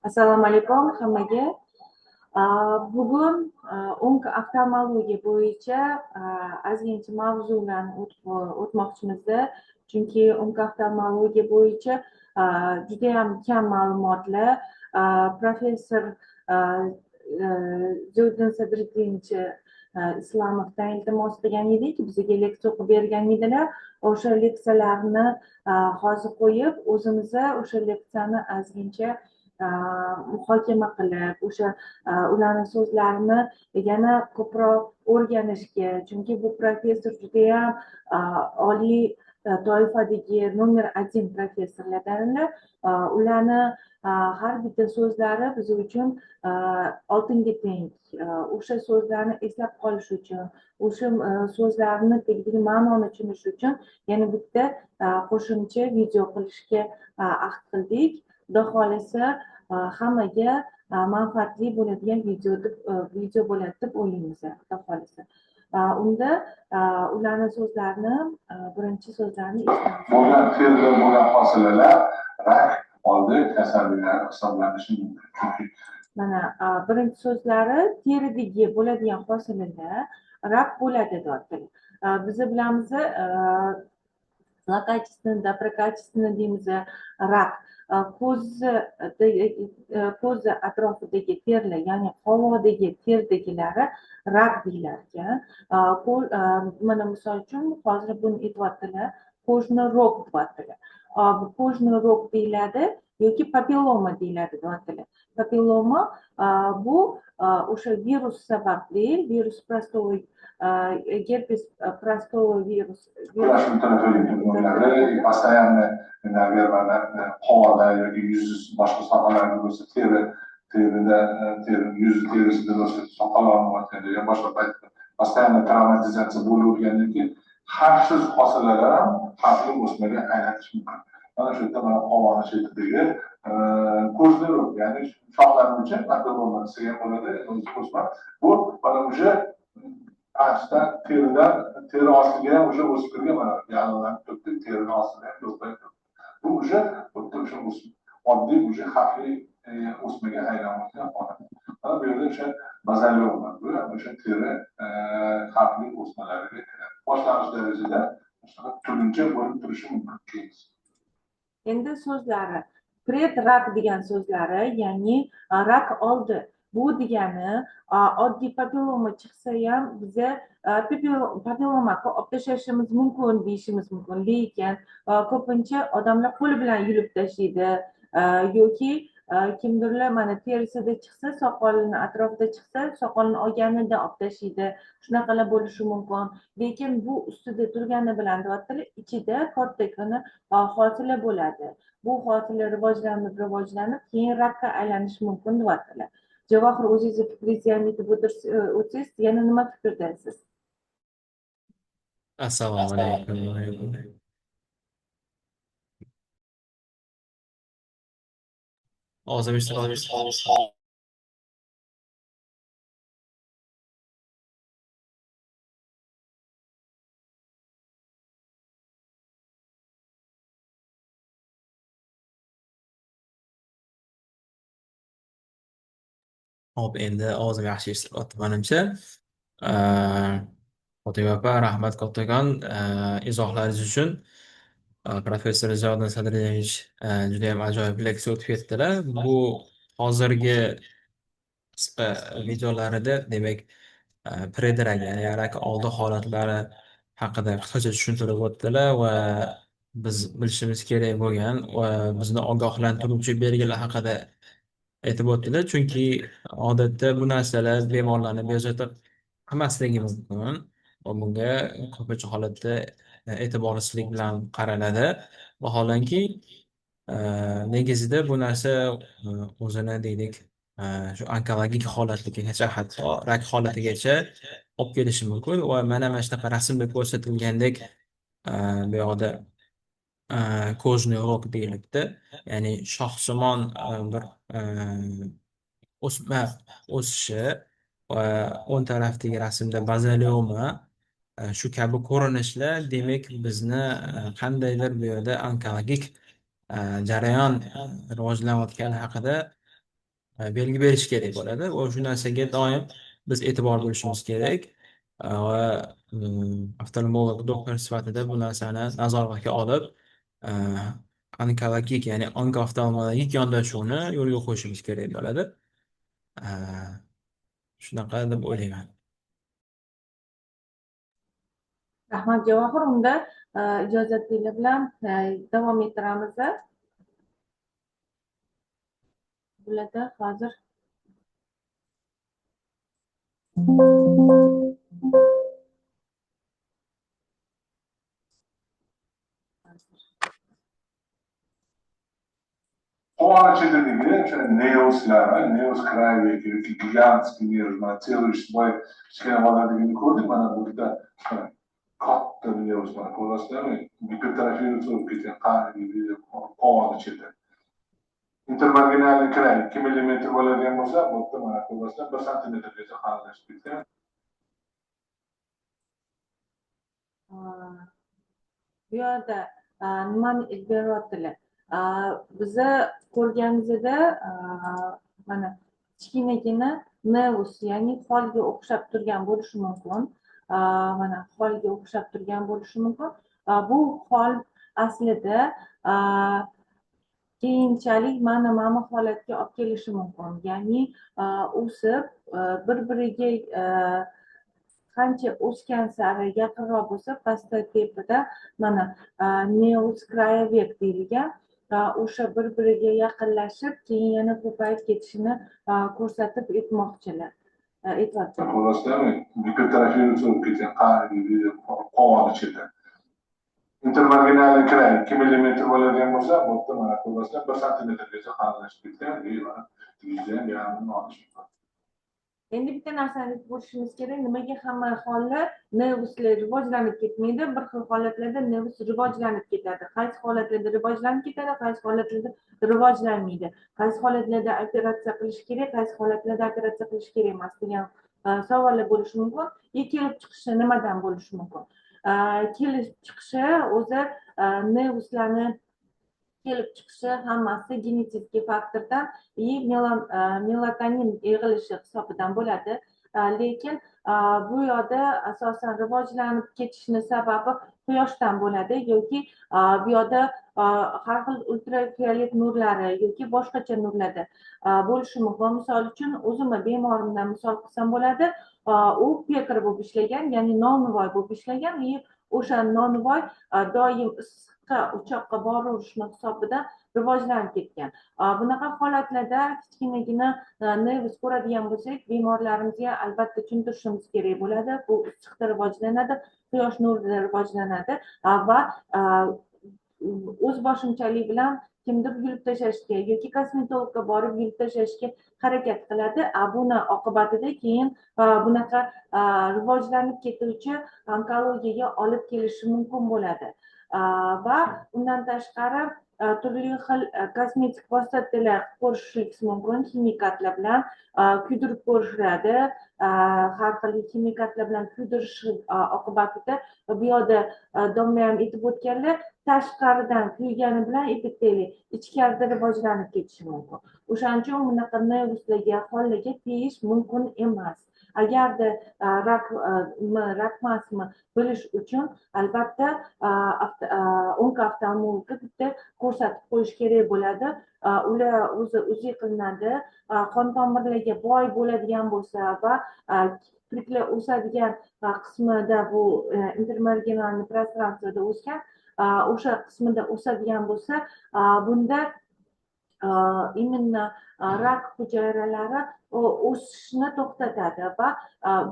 Assalomu alaykum hammaga. Bugun oftalmologiya bo'yicha ozgincha mavzularni o'tmoqchimiz. Chunki oftalmologiya bo'yicha judayam kam ma'lumotlar professor Zuyuddin Sadriddinov Islomovdan iltimos qilgan edik, bizga leksiya o'qib bergan edilar. O'sha leksiyalarni hozir qo'yib, o'zimiz o'sha leksiyani ozgincha muhokama qilib, o'sha ularning so'zlarini yana ko'proq o'rganishga, chunki bu professor judayam oliy toifadagi nomer 1 professorlardan. Ularni har bitta so'zlari biz uchun oltinga teng. O'sha so'zlarni eslab qolish uchun, o'sha so'zlarni tegishli ma'noni tushunish uchun yana bitta qo'shimcha video qilishga ahd qildik. Xudo xohlasa hammaga manfaatli bo'ladigan video bo'ladi deb o'ylaymiz. Xudo xohlasa. Unda ularning so'zlarini, birinchi so'zlarini eshitamiz. Bo'lgan terda bo'lgan hosilalar rak oldi kasalliklari hisoblanishi mumkin. Chunki mana birinchi so'zlari teridagi bo'ladigan hosilalar rak bo'ladi deyaptilar. Biz bilamiz, zlokачественный, прокачественный deymiz, rak ko'z atrofidagi terlar, ya'ni qovodagi terdagilari rak deyiladi. Mana misol uchun hozir buni aytyaptilar, ko'zni rok deyaptilar. Bu ko'zni rok deyiladi yoki papilloma deyiladi deyaptilar. Papilloma bu o'sha virus sababli, virus простого герпес простого вирус. постоянно наверное qovoda yoki yuz boshqa sohalarda bo'lsa terida yuz terisida bo'lsa soqolayotganda yoki boshqa paytda постоянно travmatizatsiya bo'lavergandan keyin xavfsiz hosilalar ham xavfli o'smaga aylanishi mumkin. Mana shu yerda mana qovog'ini chetidagi ko'zni ya'ni shoxlanuvchi papilloma desak ham bo'ladi, o'sma. Bu mana o'sha pastdan teri ostiga ham o'sha o'sib kirgan, mana yallanib turibdi, terini ostida ham yo'qlayib turibdi. Bu o'sha oddiy o'sha xavfli o'smaga aylanayotgan holat. Mana bu yerda o'sha bazalioma, bu o'sha teri xavfli o'smalariga boshlang'ich darajada turlicha bo'lib turishi mumkin. Endi so'zlari predrak degan so'zlari, ya'ni rak oldi. Bu degani oddiy papilloma chiqsa ham biza papillomaga olib tashlashimiz mumkin deyishimiz mumkin, lekin ko'pincha odamlar qo'li bilan yulib tashlaydi yoki kimdirlar mana terisida chiqsa, soqolini atrofida chiqsa, soqolini olganida olib tashlaydi. Shunaqalar bo'lishi mumkin. Lekin bu ustida turgani bilan deyaptilar, ichida kortekani hosila bo'ladi. Bu hosila rivojlanib, keyin rakka aylanishi mumkin deyaptilar. Javohir, o'zingizni fikringizni aytib o'tsangiz, yana nima fikrdasiz? Assalomu alaykum. Ovozim eshitilyapti? Hop, endi ovozim yaxshi eshitilyapti menimcha. Fotima opa, rahmat kattakon izohlaringiz uchun. Professor Ziyoddin Sadriddinov juda ham ajoyib leksiya o'tib ketdilar. Bu hozirgi qisqa videolarida, demak, predrag, ya'ni rak oldi holatlari haqida qisqacha tushuntirib o'tdilar va biz bilishimiz kerak bo'lgan va bizni ogohlantiruvchi belgilar haqida aytib o'tdilar. Chunki odatda bu narsalar bemorlarni bezovta qilmasligi mumkin va bunga ko'pincha holatda e'tiborsizlik bilan qaraladi. Vaholanki negizida bu narsa o'zini deylik shu onkologik holatligigacha, hatto rak holatigacha olib kelishi mumkin va mana shunaqa rasmda ko'rsatilgandek bu yoqda ko'zni rok deyilibdi. Ya'ni shoxsimon bir o'sma o'sishi va o'ng tarafdagi rasmda bazalioma, shu kabi ko'rinishlar demak bizni qandaydir bu yerda onkologik jarayon rivojlanayotgani haqida belgi berish kerak bo'ladi. Va shu narsaga doim biz e'tibor berishimiz kerak. Va oftalmolog doktor sifatida bu narsani nazoratga olib, onkologik, ya'ni onkooftalmologik yondashuvni yo'lga qo'yishimiz kerak bo'ladi. Shunaqa deb o'ylayman. Rahmat Javohir, unda ijozatingiz bilan davom ettiramiz. Bularda hozir Qovog'i chetidagi o'sha neoslar, neos krayoviy yoki gigantskiy nerv, mana целый boy kichkina bolaligini ko'rdik, mana bu yerda katta neos, mana ko'rasizlarmi? Gipertrofiya bo'lib ketgan qovog'i cheti. Intermarginalniy kray 2 millimetr bo'ladigan bo'lsa, bu yerda mana ko'rasizlar 1 santimetrgacha qalinlashib ketgan. bu yerda nimani beryaptilar? Biza ko'rganimizda mana kichkinagina nervus, ya'ni xolga o'xshab turgan bo'lishi mumkin. Mana xolga o'xshab turgan bo'lishi mumkin. Bu xol aslida keyinchalik mana holatga olib kelishi mumkin. Ya'ni o'sib bir-biriga qancha o'sgan sari yaqinroq bo'lsa, pastda tepada mana neos krayoviy deyilgan, o'sha bir-biriga yaqinlashib, keyin yana ko'payib ketishini ko'rsatib aytmoqchilar. Ko'rasizlarmi? Gipertrofiya bo'lib ketgan qovog'i cheti. Intermarginalniy kray 2 millimetr bo'ladigan bo'lsa, bu yerda mana ko'rasizlar 1 santimetrgacha qalinlashib ketgan, mana yuzdan yarmini olish mumkin. Endi bitta narsani ko'rishimiz kerak, nimaga hamma hollar nervuslar rivojlanib ketmaydi, bir xil holatlarda nervus rivojlanib ketadi. Qaysi holatlarda rivojlanib ketadi, qaysi holatlarda rivojlanmaydi. Qaysi holatlarda operatsiya qilish kerak, qaysi holatlarda operatsiya qilish kerak emas degan savollar bo'lishi mumkin. Kelib chiqishi nimadan bo'lishi mumkin? Kelib chiqishi o'zi nervuslarni kelib chiqishi hammasi genetik faktordan, melatonin yig'ilishi hisobidan bo'ladi. Lekin bu yerda asosan rivojlanib ketishini sababi quyoshdan bo'ladi yoki bu yerda har xil ultraviolet nurlari yoki boshqacha nurlarda bo'lishi mumkin. Misol uchun o'zimni bemorimdan misol qilsam bo'ladi. U pekar bo'lib ishlagan, ya'ni nonvoy bo'lib ishlagan va o'sha nonvoy doim uchoqqa boraverishni hisobidan rivojlanib ketgan. Bunaqa holatlarda kichkinagina nervus ko'radigan bo'lsak, bemorlarimizga albatta tushuntirishimiz kerak bo'ladi. Bu issiqda rivojlanadi, quyosh nurida rivojlanadi va o'z boshimchalik bilan kimdir yulib tashlashga yoki kosmetologga borib yulib tashlashga harakat qiladi. Buni oqibatida keyin bunaqa rivojlanib ketuvchi onkologiyaga olib kelishi mumkin bo'ladi. Va undan tashqari turli xil kosmetik vositalar qo'shilish mumkin, ximikatlar bilan kuydirib ko'rishadi. Har xil ximikatlar bilan kuydirish oqibatida bu yerda domla ham aytib o'tganlar, tashqaridan kuygani bilan epiteliy ichkarida rivojlanib ketishi mumkin. O'shaning uchun bunaqa nervuslarga, hollarga tegish mumkin emas. Agarda rakmasmi bilish uchun albatta onkooftalmologga bitta ko'rsatib qo'yish kerak bo'ladi. Ular o'zi qilinadi. Qon tomirlarga boy bo'ladigan bo'lsa va kipriklar o'sadigan qismida, bu intermarginalniy prostransiyada o'sgan, o'sha qismida o'sadigan bo'lsa, bunda imенно rak hujayralari o'sishni to'xtatadi va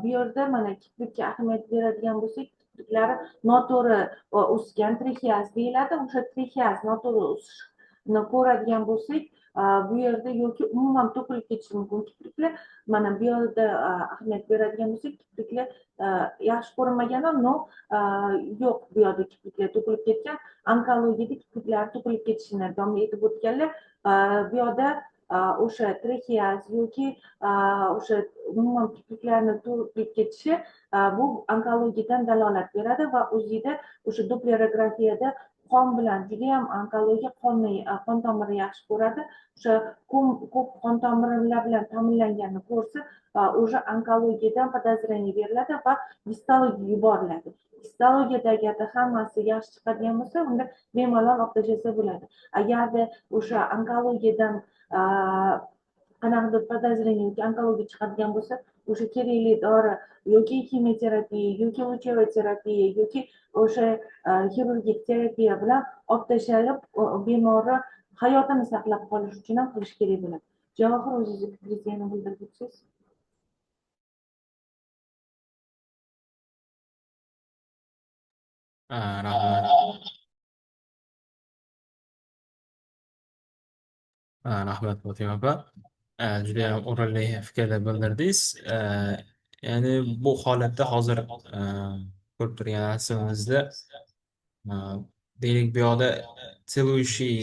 bu yerda mana kiprikka ahamiyat beradigan bo'lsak, kipriklari noto'g'ri o'sgan, trixiaz deyiladi. O'sha trixiaz noto'g'ri o'sishni ko'radigan bo'lsak, bu yerda yoki umuman to'kilib ketishi mumkin kipriklar. Mana bu yerda ahamiyat beradigan bo'lsak, kipriklar yaxshi ko'rinmagani, no yo'q, bu yerda kipriklar to'kilib ketgan. Onkologiyada kipriklar to'kilib ketishini domla aytib o'tganlar. Bu yerda o'sha trixiaz yoki o'sha umuman kipriklarni to'kilib ketishi bu onkologiyadan dalolat beradi va o'zida o'sha dopplerografiyada qon bilan judayam onkologiya qon tomiri yaxshi ko'radi. O'sha ko'p qon tomirlar bilan ta'minlanganini ko'rsa, o'sha onkologiyadan podozrение beriladi va gistologiyaga yuboriladi. Histologiyadagi hammasi yaxshi chiqadigan bo'lsa, unda bemalol olib tashlasa bo'ladi. Agarda o'sha onkologiyadan qanaqadir podozrение yoki onkologiya chiqadigan bo'lsa, o'sha kerakli dori yoki kimyoterapiya yoki lучевая terapiya yoki o'sha xirurgik terapiya bilan olib tashlab bemorni hayotini saqlab qolish uchun ham qilish kerak bo'ladi. Javohir, o'zingizni fikringizni yana bildirib o'tsangiz. Rahmat. Rahmat Fotima opa. Juda ham o'rinli fikrlar bildirdingiz. Ya'ni bu holatda hozir ko'rib turgan narsamizda deylik bu yoqda целующий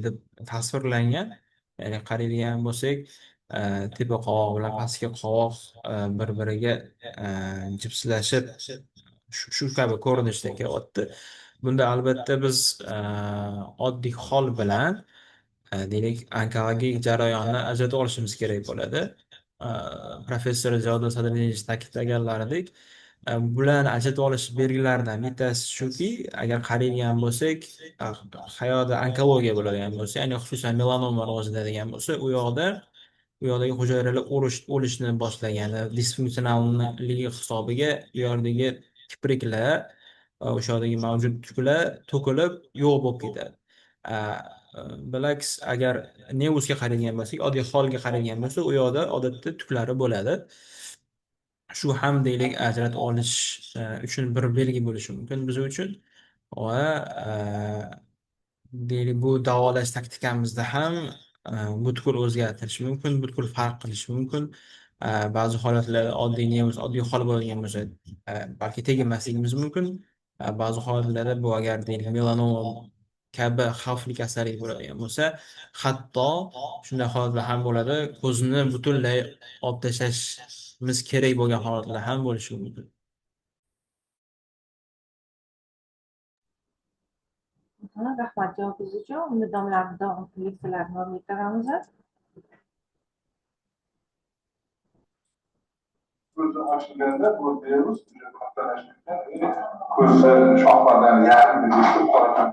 deb tasvirlangan. Ya'ni qaraydigan bo'lsak, tepa qovoq bilan pastki qovoq bir-biriga jipslashib shu kabi ko'rinishda kelyapti. Bunda albatta biz oddiy hol bilan deylik onkologik jarayonni ajratib olishimiz kerak bo'ladi. Professor Ziyoda Sadriyevich ta'kidlaganlaridek, bularni ajratib olish belgilaridan bittasi shuki, agar qaraydigan bo'lsak, hayotda onkologiya bo'ladigan bo'lsa, ya'ni xususan melanoma rivojlanadigan bo'lsa, u yoqdagi hujayralar o'lishni boshlagani, disfunksionalligi hisobiga u yerdagi kipriklar, o'sha yoqdagi mavjud tuklar to'kilib yo'q bo'lib ketadi. Bilaks agar nevrosga qaraydigan bo'lsak, oddiy holga qaraydigan bo'lsa, u yoqda odatda tuklari bo'ladi. Shu ham deylik ajratib olish uchun bir belgi bo'lishi mumkin biz uchun va deylik bu davolash taktikamizda ham butkul o'zgartirish mumkin, butkul farq qilish mumkin. Ba'zi holatlarda oddiy nevruz, oddiy hol bo'ladigan bo'lsa, balki teginmasligimiz mumkin. Ba'zi holatlarda bu agar deylik melanoma kabi xavfli kasallik bo'ladigan bo'lsa, hatto shunday holatlar ham bo'ladi, ko'zni butunlay olib tashlashimiz kerak bo'lgan holatlar ham bo'lishi mumkin. Rahmat javobingiz uchun. Unda domlalarni davom leksiyalarini davom ettiramiz. Ko'zi ochilganda bu virus kattalashgan, ko'zi shohlardan yarmi yutib qolgan.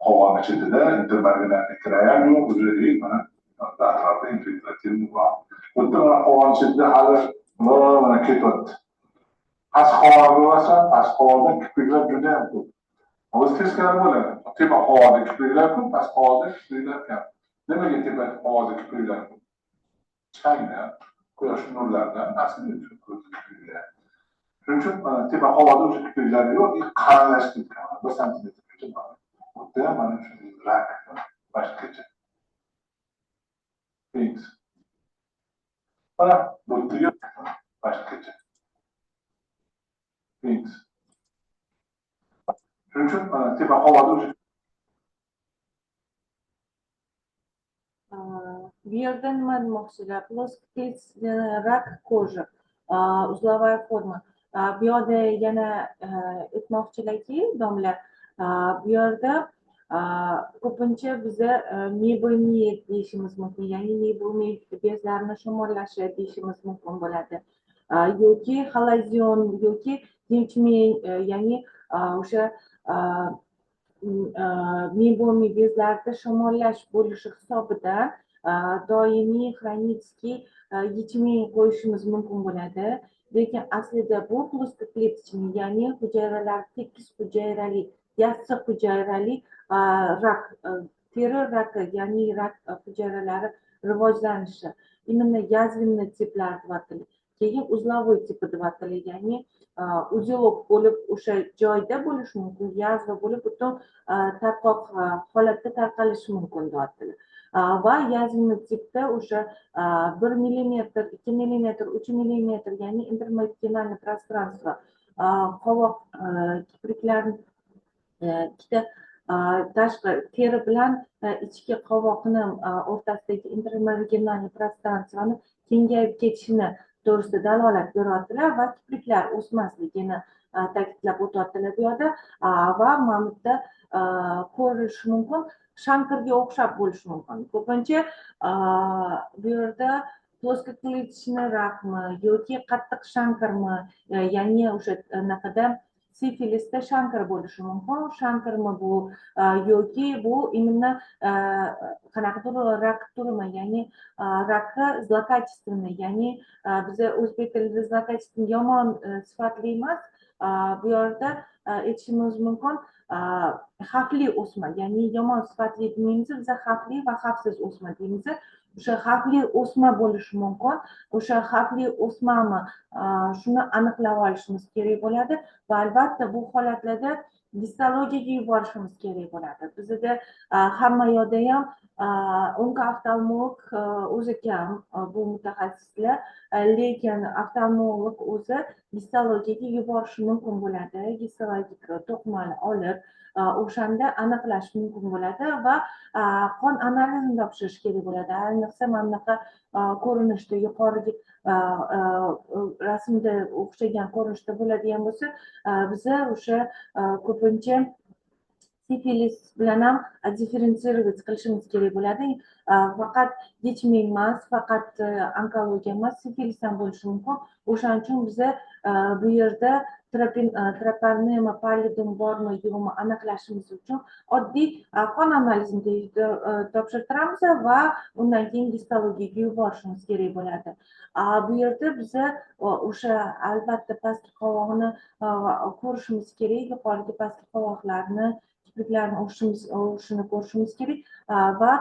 Qovoq ichida intermarginalniy kirayam yo'q, hujayra mana atrofda infiltrativ bor. Bunda qovoq ichida hali mana ketyapti. Past qovoqqa bo'lsa, past qovoqda kipriklar juda ham ko'p. O'zi teskari bo'ladi. Tepa qovoqda kipriklar ko'p, past qovoqda kipriklar kam. Nimaga tepa qovoqda kipriklar ko'p? Changda, quyosh nurlaridan asli kipriklar. Shuning uchun tepa qovoqda o'sha kipriklar yo'q, qalinlashib ketgan. 1 santimetrgacha bor. Bunda mana shunday rak boshqacha. Thanks. Mana bu yo'q boshqacha. Thanks. Shuning uchun tepa qovoqda o'sha bu yerda nima demoqchilar? Rak ko'zi, узловая forma. Bu yerda yana aytmoqchilarki, domla, bu yerda ko'pincha biza mebelni deyishimiz mumkin, ya'ni mebelni bezlarini shamollashi deyishimiz mumkin bo'ladi. Yoki xalazion yoki tinchmen, ya'ni o'sha mebelni bezlarda shamollash bo'lishi hisobidan doimiy xronический yechimini qo'yishimiz mumkin bo'ladi. Lekin aslida bu плоскоклеточный, ya'ni hujayralar tekis hujayrali, yassi hujayrali rak, teri raki, ya'ni rak hujayralari rivojlanishi. Именно язвенный tiplar deb ataladi. Keyin узловой tipi deb ataladi, ya'ni uzilib bo'lib o'sha joyda bo'lishi mumkin, yazva bo'lib butun tarqoq holatda tarqalishi mumkin deb ataladi. Va yaзвенный tipda o'sha 1 millimetr, 2 millimetr, 3 millimetr, ya'ni intermarginalniy пространство qovoq kipriklarni ikkita tashqi teri bilan ichki qovoqni o'rtasidagi intermarginalniy prostranstvani kengayib ketishini to'g'risida dalolat beradilar va kipriklar o'smasligini ta'kidlab o'tyaptilar bu yerda. Va mana bu yerda ko'rish mumkin, shankarga o'xshab bo'lishi mumkin. Ko'pincha bu yerda ploskoklichniy rakmi yoki qattiq shankarmi, ya'ni o'sha anaqada sifilisda shankar bo'lishi mumkin. Shankarmi bu yoki bu именно qanaqadir rak turimi, ya'ni rakka zlokачественный, ya'ni biza o'zbek tilida zlokачественный yomon sifatli emas. Bu yerda aytishimiz mumkin xavfli o'sma, ya'ni yomon sifatli deymiz biza xavfli va xavfsiz o'sma deymiz. O'sha xavfli o'sma bo'lishi mumkin. O'sha xavfli o'smami, shuni aniqlab olishimiz kerak bo'ladi va albatta bu holatlarda gistologiyaga yuborishimiz kerak bo'ladi. Bizda hamma yoqda ham onko-oftalmolog o'zi kam bu mutaxassislar, lekin oftalmolog o'zi gistologiyaga yuborishi mumkin bo'ladi. Gistologik to'qimani olib o'shanda aniqlash mumkin bo'ladi va qon analizini topshirish kerak bo'ladi. Ayniqsa mana bunaqa ko'rinishda yuqorigi rasmda o'xshagan ko'rinishda bo'ladigan bo'lsa, biza o'sha ko'pincha sifilis bilan ham differentsировать qilishimiz kerak bo'ladi. Faqat yechming emas, faqat onkologiya emas, sifilis ham bo'lishi mumkin. O'shaning uchun biza bu yerda treponema pallidum bormi yo'qmi aniqlashimiz uchun oddiy qon analizini topshirtiramiz va undan keyin gistologiyaga yuborishimiz kerak bo'ladi. Bu yerda biza o'sha albatta pastki qovog'ini ko'rishimiz kerak, yuqorigi pastki qovoqlarni, kipriklarni o'sishini ko'rishimiz kerak va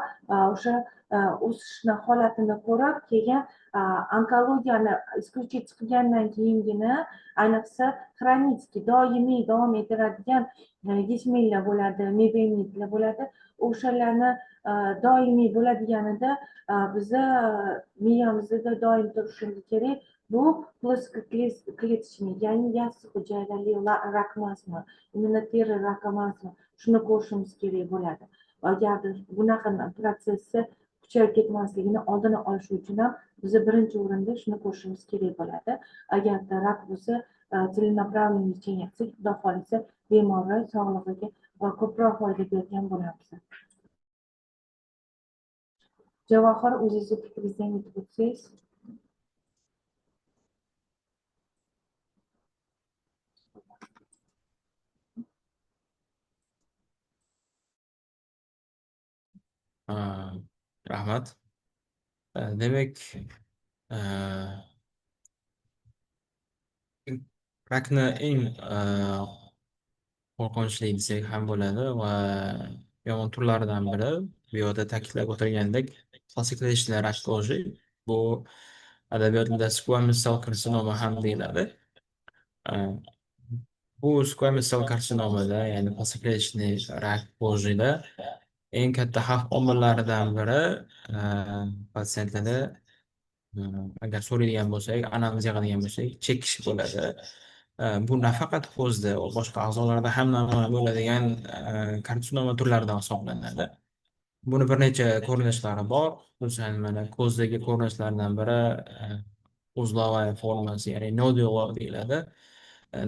o'sha o'sishni holatini ko'rib, keyin onkologiyani исключить qilgandan keyingina, ayniqsa xronический doimiy davom ettiradigan yechminglar bo'ladi, mebelitlar bo'ladi. O'shalarni doimiy bo'ladiganida biza miyamizda doim turishimiz kerak. Bu ploskoklichniy, ya'ni yassi hujayrali rak emasmi, imенно teri rak emasmi, shuni ko'rishimiz kerak bo'ladi. Agarda bunaqa protsessi kuchayib ketmasligini oldini olish uchun ham biza birinchi o'rinda shuni ko'rishimiz kerak bo'ladi. Agarda rak bo'lsa, целенаправленный lечение qilsak, xudo xohlasa, bemorni sog'lig'iga ko'proq foyda bergan bo'lamiz. Javohir, o'zingizni fikringizni aytib o'tsangiz. Rahmat. Demak, rakni eng qo'rqinchli desak ham bo'ladi va yomon turlaridan biri bu yerda ta'kidlab o'tilgandek klassiklashgan rak ko'zi. Bu adabiyot tilida squamous cell karsinoma ham deyiladi. Bu squamous cell karsinomada, ya'ni klassiklashgan rak ko'zida eng katta xavf omillaridan biri patsientlarda agar so'raydigan bo'lsak, analiz yig'adigan bo'lsak, chekish bo'ladi. Bu nafaqat ko'zda, boshqa a'zolarda ham namoyon bo'ladigan karsinoma turlaridan hisoblanadi. Buni bir necha ko'rinishlari bor. Xususan, mana ko'zdagi ko'rinishlardan biri uzlova formasi, ya'ni nodular deyiladi.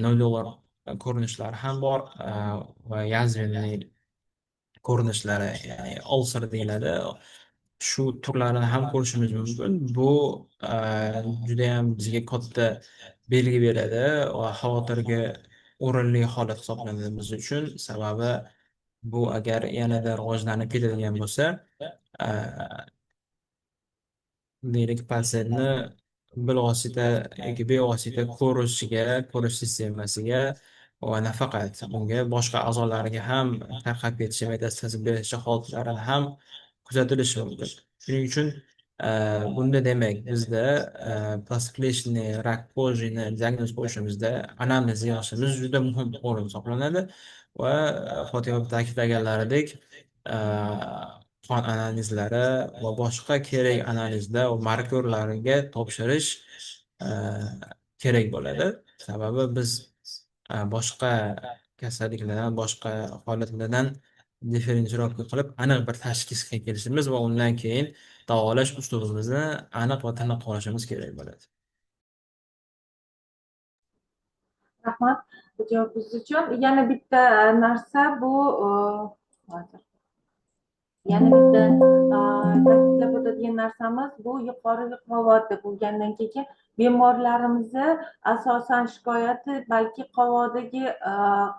Nodular ko'rinishlari ham bor va yazvenli ko'rinishlari, ya'ni ulcer deyiladi. Shu turlarini ham ko'rishimiz mumkin. Bu juda ham bizga katta belgi beradi va xavotirga o'rinli holat hisoblanadi biz uchun. Sababi bu agar yanada rivojlanib ketadigan bo'lsa, deylik patsientni bilvosita yoki bevosita ko'rish sistemasiga va nafaqat unga boshqa a'zolariga ham tarqab ketishi, metastaz berishi holatlari ham kuzatilishi mumkin. Shuning uchun bunda demak bizda plastiklashni rak ko'zini diagnoz qo'yishimizda anamnez yig'ishimiz juda muhim o'rin hisoblanadi va Fotima ta'kidlaganlaridek qon analizlari va boshqa kerak analizlar va markorlarga topshirish kerak bo'ladi. Sababi biz boshqa kasalliklardan, boshqa holatlardan differensirovka qilib aniq bir tashxisga kelishimiz va undan keyin davolash uslubimizni aniq va tiniq qilishimiz kerak bo'ladi. Rahmat. javobingiz uchun. Yana bitta narsa bu hozir yana bitta ta'kidlab o'tadigan narsamiz bu yuqori qavatda bo'lgandan keyin bemorlarimizni asosan shikoyati balki qovoqdagi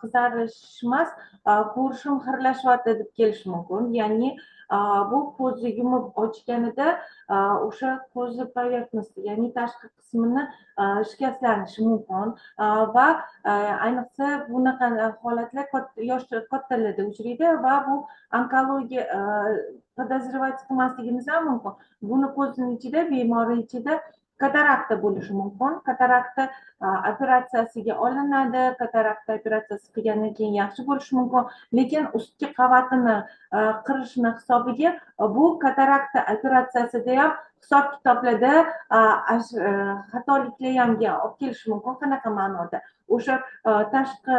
qizarish emas, ko'rishim xirlashyapti deb kelishi mumkin. Ya'ni bu ko'zni yumib ochganida o'sha ko'zni поверхности, ya'ni tashqi qismini shikastlanishi mumkin va ayniqsa bunaqa holatlar kattalarda uchraydi va bu onkologiya podozrевать qilmasligimiz ham mumkin. Buni ko'zning ichida, bemorning ichida katarakta bo'lishi mumkin. Katarakta operatsiyasiga olinadi, katarakta operatsiyasi qilgandan keyin yaxshi bo'lishi mumkin, lekin ustki qavatini qirishni hisobiga bu katarakta operatsiyasida ham hisob kitoblarda xatoliklar ham olib kelishi mumkin. Qanaqa ma'noda? O'sha tashqi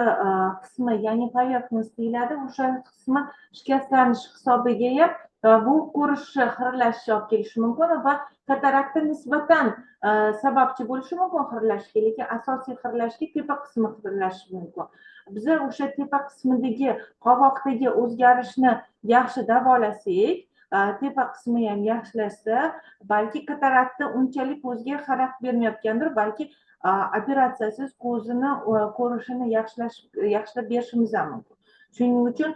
qismi, ya'ni поверхность deyiladi, o'sha qismi shikastlanish hisobiga ham bu ko'rish xirlashishi olib kelishi mumkin va katarakta nisbatan sababchi bo'lishi mumkin xirlashga, lekin asosiy xirlashga tepa qismi xirlashi mumkin. Biz o'sha tepa qismidagi qovoqdagi o'zgarishni yaxshi davolasak, tepa qismi ham yaxshilashsa, balki katarakta unchalik ko'zga xarakter bermayotgandir, balki operatsiyasiz ko'zini ko'rishini yaxshilab berishimiz ham mumkin. Shuning uchun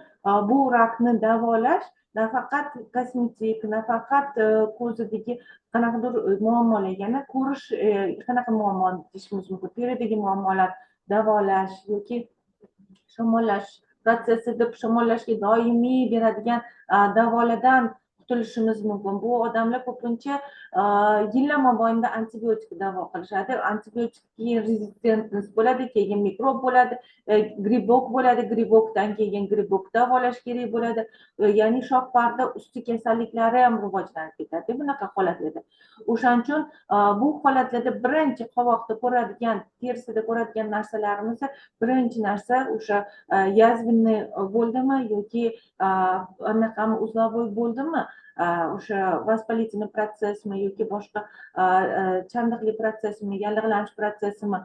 bu rakni davolash nafaqat kosmetik, nafaqat ko'zidagi qanaqadir muammolar, yana ko'rish qanaqa muammo deyishimiz mumkin, teridagi muammolar davolash yoki shamollash protsessida shamollashga doimiy beradigan davolardan qutulishimiz mumkin. Bu odamlar ko'pincha yillar mobaynida antibiotik davo qilishadi. Antibiotikga rezistentность bo'ladi, keyin mikrob bo'ladi, gribok bo'ladi, gribokdan keyin gribok davolash kerak bo'ladi. Ya'ni shoh parda usti kasalliklari ham rivojlanib ketadi bunaqa holatlarda. O'shaning uchun bu holatlarda birinchi qovoqda ko'radigan, terisida ko'radigan narsalarimiz birinchi narsa o'sha yazvinniy bo'ldimi yoki anaqami узловой bo'ldimi, o'sha воспалительный protsessmi yoki boshqa chandiqli protsessmi, yallig'lanish protsessimi,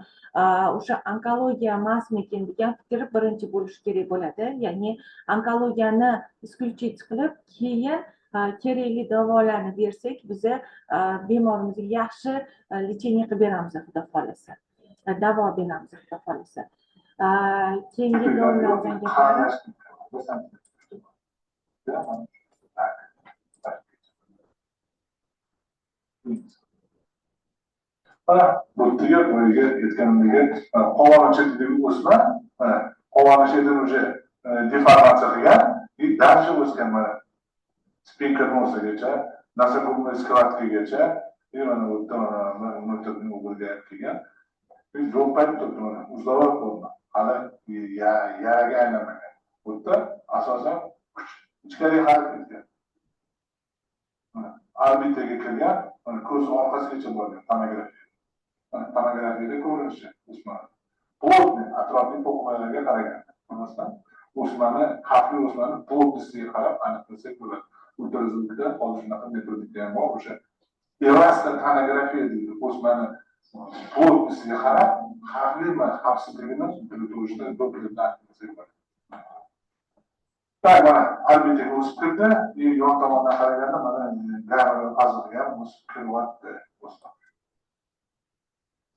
o'sha onkologiya emasmikin degan fikr birinchi bo'lishi kerak bo'ladi. Ya'ni onkologiyani исключить qilib, keyin kerakli davolarni bersak, biz bemorimizga yaxshi lechение qilib beramiz, xudo xohlasa. Davo beramiz, xudo xohlasa. Keyingi dorilardan gaplari mana bu tugab yetganimdagi qovog'ini chetidagi o'sma, mana qovog'ini chetini уже deformatsiya qilgan, dальше o'sgan, mana speaker nosagacha, nasogubniy skladkagacha, mana bu o'rtadan o'g'ilga kelgan. Jo'payib turibdi, mana узловой forma. Hali yaraga aylanmagan. Bu yerda asosan kuch ichkariga qarab ketgan. Orbitaga kirgan, mana ko'z orqasigacha borgan tomografiya. Tomografiyada ko'rinishi o'sma. Plotni atrofli to'qimalarga qaragan. Masalan, o'smani, xavfli o'smani plotnisiga qarab aniqlasak bo'ladi. Ultrazvukda hozir shunaqa metodika ham bor, o'sha elastin tomografiya deydi. O'smani plotnisiga qarab, xavflimi, xavfsizligini turishni dopplerda aniqlasak bo'ladi. Tak, mana orbitaga o'sib kirdi, yon tomondan qaraganda mana gamma fazliga ham o'sib kiryapti o'sma.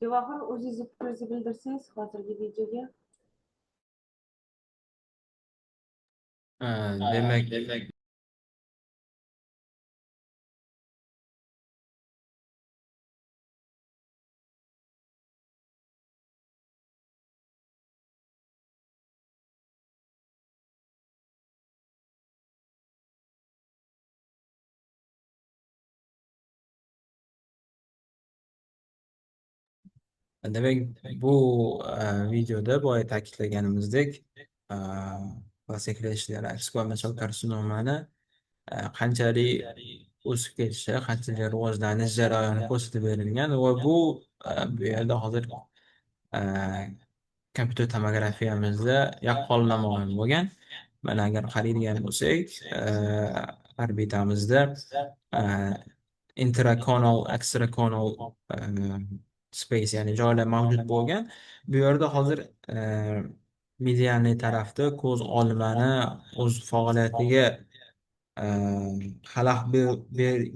Javohir, o'zingizni fikringizni bildirsangiz hozirgi videoga. Demak, bu videoda boya ta'kidlaganimizdek, klassifikatsiyalar ekskluziv karsinomani qanchalik o'sib ketishi, qanchalik rivojlanish jarayoni ko'rsatib berilgan va bu yerda hozir kompyuter tomografiyamizda yaqqol namoyon bo'lgan. Mana agar qaraydigan bo'lsak, orbitamizda intraconal, extraconal space, ya'ni joylar mavjud bo'lgan. Bu yerda hozir medialniy tarafda ko'z olmani o'z faoliyatiga xalaqit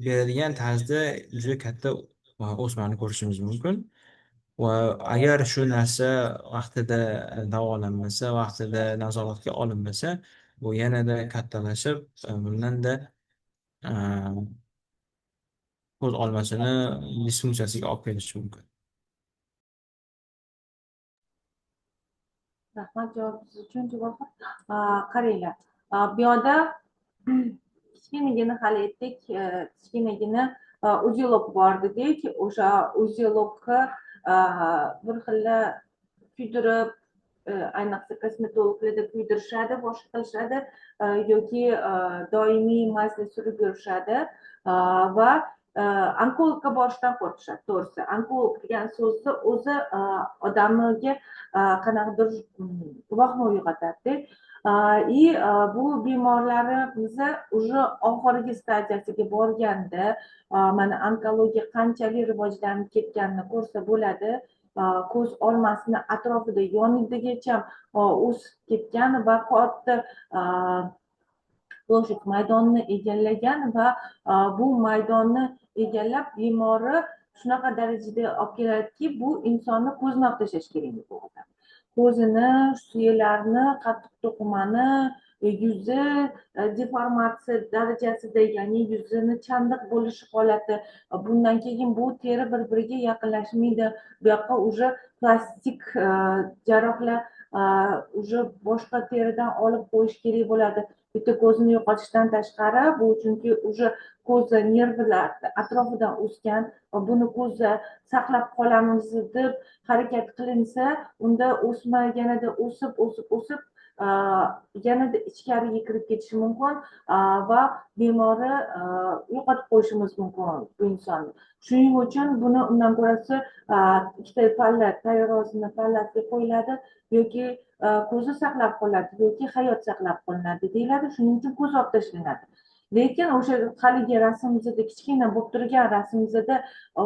beradigan tarzda juda katta o'smani ko'rishimiz mumkin. Va agar shu narsa vaqtida davolanmasa, vaqtida nazoratga olinmasa, bu yanada kattalashib, bundanda ko'z olmasini disfunksiyasiga olib kelishi mumkin. Rahmat javobingiz uchun. Javohir, qaranglar, bu yoqda kichkinagina hali aytdik, kichkinagina uzielok bor dedik. O'sha uzielokni bir xilla kuydirib, ayniqsa kosmetologlarda kuydirishadi, boshqa qilishadi yoki doimiy masla surib yurishadi va onkologga borishdan qo'rqishadi. To'g'risi, onkolog degan so'zni o'zi odamga qanaqadir vahma uyg'otadi. И bu bemorlarimiz уже oxirgi stadiyasiga borganda mana onkologiya qanchalik rivojlanib ketganini ko'rsa bo'ladi. Ko'z olmasini atrofida yonigacha o'sib ketgan va katta ploshet maydonni egallagan va bu maydonni egallab bemori shunaqa darajada olib keladiki, bu insonni ko'zini olib tashlash kerak bo'ladi. Ko'zini, suyalarini, qattiq to'qimani, yuzi deformatsiya darajasida, ya'ni yuzini chandiq bo'lishi holati. Bundan keyin bu teri bir-biriga yaqinlashmaydi. Bu yoqqa уже plastik jarrohlar уже boshqa teridan olib qo'yish kerak bo'ladi. Bitta ko'zini yo'qotishdan tashqari, bu chunki уже ko'z nervlar atrofidan o'sgan va buni ko'zda saqlab qolamiz deb harakat qilinsa, unda o'sma yanada o'sib yanada ichkariga kirib ketishi mumkin va bemori yo'qotib qo'yishimiz mumkin bu insonni. Shuning uchun buni undan ko'rasi ikkita palla, tarozini pallasiga qo'yiladi yoki ko'zi saqlab qolinadi yoki hayot saqlab qolinadi deyiladi. Shuning uchun ko'z olib tashlanadi. Lekin o'sha haligi rasmimizda, kichkina bo'lib turgan rasmimizda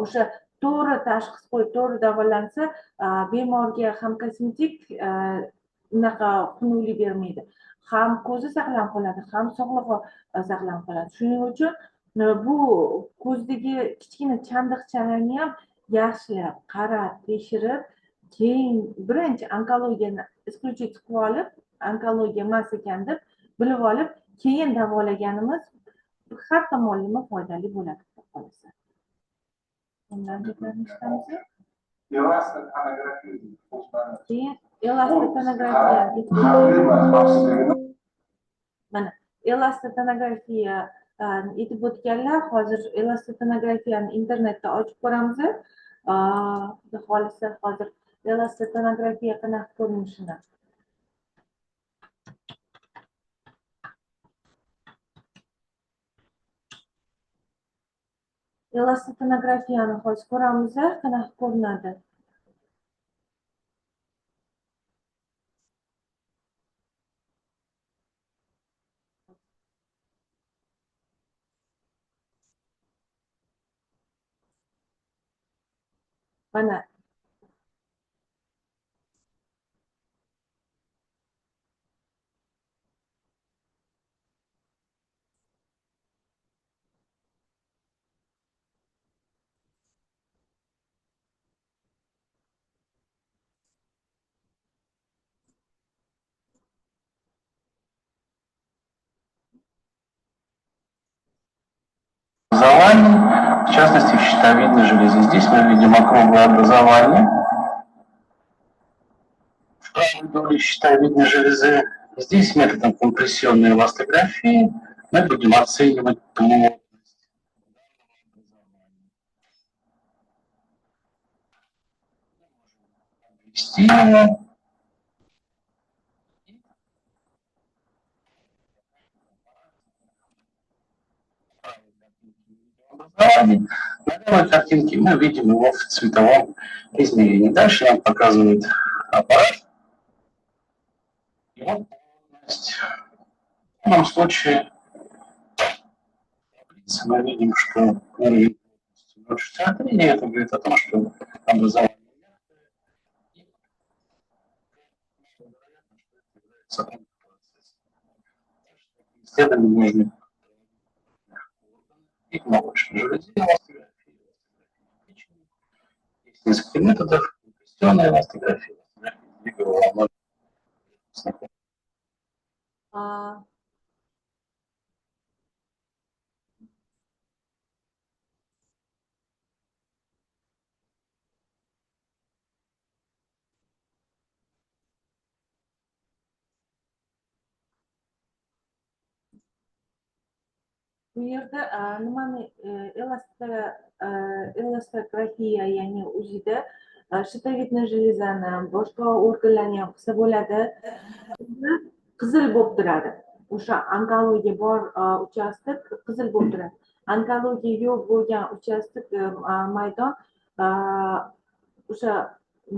o'sha to'g'ri tashxis qo'yib, to'g'ri davolansa, bemorga ham kosmetik unaqa xunuklik bermaydi. Ham ko'zi saqlanib qoladi, ham sog'lig'i saqlanib qoladi. Shuning uchun bu ko'zdagi kichkina chandiqchalarni ham yaxshilab qarab, tekshirib, keyin birinchi onkologiyani исключить qilib olib, onkologiya emas ekan deb bilib olib, keyin davolaganimiz har tomonlama foydali bo'ladi deb qolsa. Bundan gaplashamiz. Keyin elastatonografiya. Mana elastatonografiya aytib o'tganlar, hozir elastotonografiyani internetda ochib ko'ramiz. Xudo xolisa hozir elastatonografiya qanaqa ko'rinishini. Elastatonografiyani hozir ko'ramiz, qanaqa ko'rinadi. Mana образований, в частности в щитовидной железе. Здесь мы видим округлое образование в правой доле щитовидной железы. Здесь методом компрессионной эластографии мы будем оценивать плотность обвести его. На левой картинке мы видим его в цветовом измерении. Дальше нам показывает аппарат его плотность. В данном случае мы видим, что уровень плотности театре, и это говорит о том, что образование исследования нужны и в молочной железе, есть несколько методов: компрессионная эластография, двиговая А, bu yerda nimani elastrografiya, ya'ni o'zida shitovidniy железani, boshqa organlarni ham qilsa bo'ladi. Qizil bo'lib turadi. O'sha onkologiya bor uchastik qizil bo'lib turadi. Onkologiya yo'q bo'lgan uchastik maydon o'sha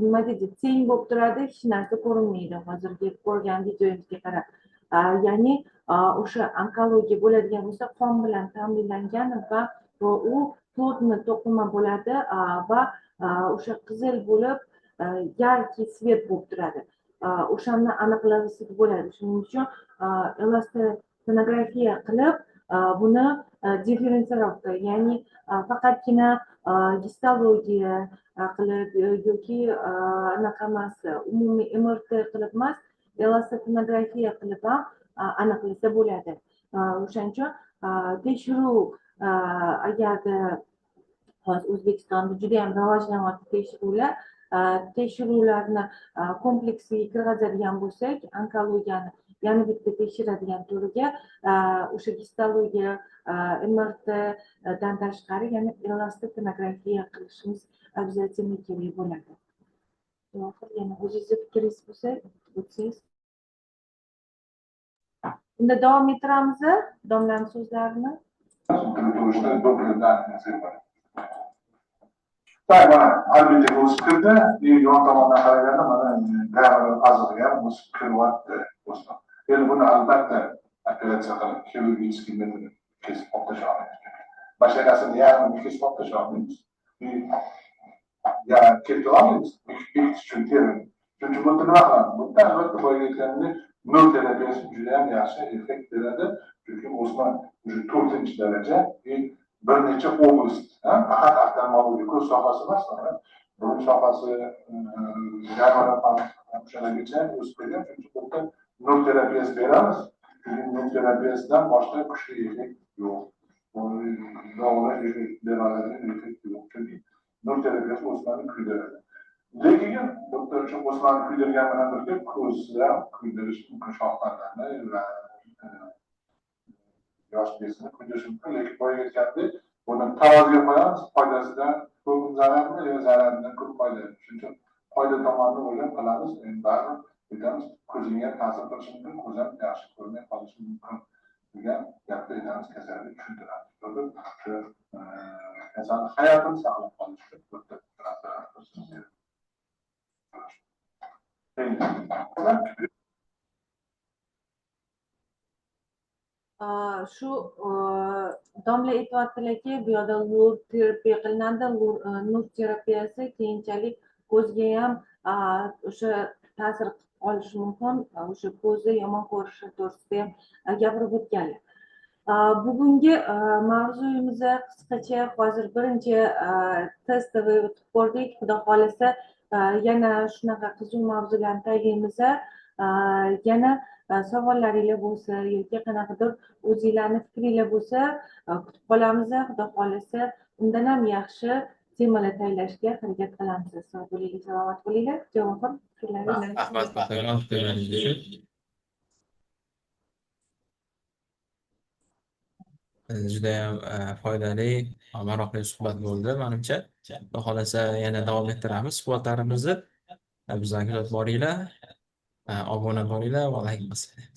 nima deydi, teng bo'lib turadi, hech narsa ko'rinmaydi. Hozirgi ko'rgan videomizga qarab. Ya'ni o'sha onkologiya bo'ladigan bo'lsa, qon bilan ta'minlangan va u to'rtni to'qima bo'ladi va o'sha qizil bo'lib yarki svet bo'lib turadi. O'shani aniqlasa bo'ladi. Shuning uchun elastrotomografiya qilib buni diferensirovka, ya'ni faqatgina histologiya qilib yoki anaqa emas, umumiy MRT qilib emas, elastrotomografiya qilib ham aniqlasa bo'ladi. O'shaning uchun tekshiruv agarda hozir O'zbekistonda juda ham rivojlanyapti tekshiruvlar. Tekshiruvlarni kompleksiga kirgizadigan bo'lsak, onkologiyani yana bitta tekshiradigan turiga o'sha histologiya, MRTdan tashqari yana elastrotomografiya qilishimiz обязательно kerak bo'ladi. Yana o'zingizni fikringiz bo'lsa, o'tsangiz. Unda davom ettiramiz, domlaning so'zlarini. Tak, mana albatta o'sib kirdi. Yon tomondan qaraganda mana gavani azig'i ham o'sib kiryapti do'stlar. Endi buni albatta operatsiya qilib xirurgический metod kesib tashlash olamiz. Mashinasini yarmini kesib tashlash olamiz. Ya ketib olamiz. Bekitish uchun terini. Chunki bunda nima qilamiz? Bunda albatta boya aytganimdek nol terapiyasi juda ham yaxshi effekt beradi. Chunki o'sma o'sha 4-daraja bir necha oblast, faqat oftalmologiya ko'z sohasi emas, burun sohasi, o'shalargacha o'sib kelgan. Chunki bu yerda nur terapiyasi beramiz. Chunki nur terapiyasidan boshqa kuchli effekt yo'q. Dorilar beradigan effekt yo'q. Chunki nur terapiyasi o'smani kuydiradi. Lekin doktor uchun o'smani kuydirgan bilan birga ko'zda kuydirish mumkin, shoxlarni va yosh bezini kuydirish mumkin. Lekin boya aytgandek, buni taroziga qo'yamiz, foydasidan ko'p zararmi yo zararidan ko'p foyda. Shuning uchun foyda tomonini o'ylab qilamiz. Endi baribir aytamiz, ko'zingga ta'sir qilishi mumkin, ko'z ham yaxshi ko'rmay qolishi mumkin degan gapni aytamiz, kasallik tushuntiramiz. Shu kasal hayotini saqlab qolish uchun shu domla aytyaptilarki, bu yerda nur terapiya qilinadi. Nur terapiyasi keyinchalik ko'zga ham o'sha ta'sir qilishi mumkin. O'sha ko'zni yomon ko'rishi to'g'risida ham gapirib o'tganlar. Bugungi mavzuyimiz qisqacha hozir birinchi testni o'tib ko'rdik. Xudo xolasa yana shunaqa qiziq mavzularni tayyorlaymiz. Yana savollaringiz bo'lsa yoki qanaqadir o'zingizlarning fikringiz bo'lsa kutib qolamiz. Xudo xolasa undan ham yaxshi temalar tayyorlashga harakat qilamiz. Sog' bo'ling, salomat bo'linglar. Javohir, fikrlaringiz? Rahmat Qahramon, fikrlaringiz uchun. Judayam foydali, maroqli suhbat bo'ldi menimcha. Xudo xolasa yana davom ettiramiz suhbatlarimizni. Bizlarga kuzatib boringlar, obuna bo'linglar va like bosinglar.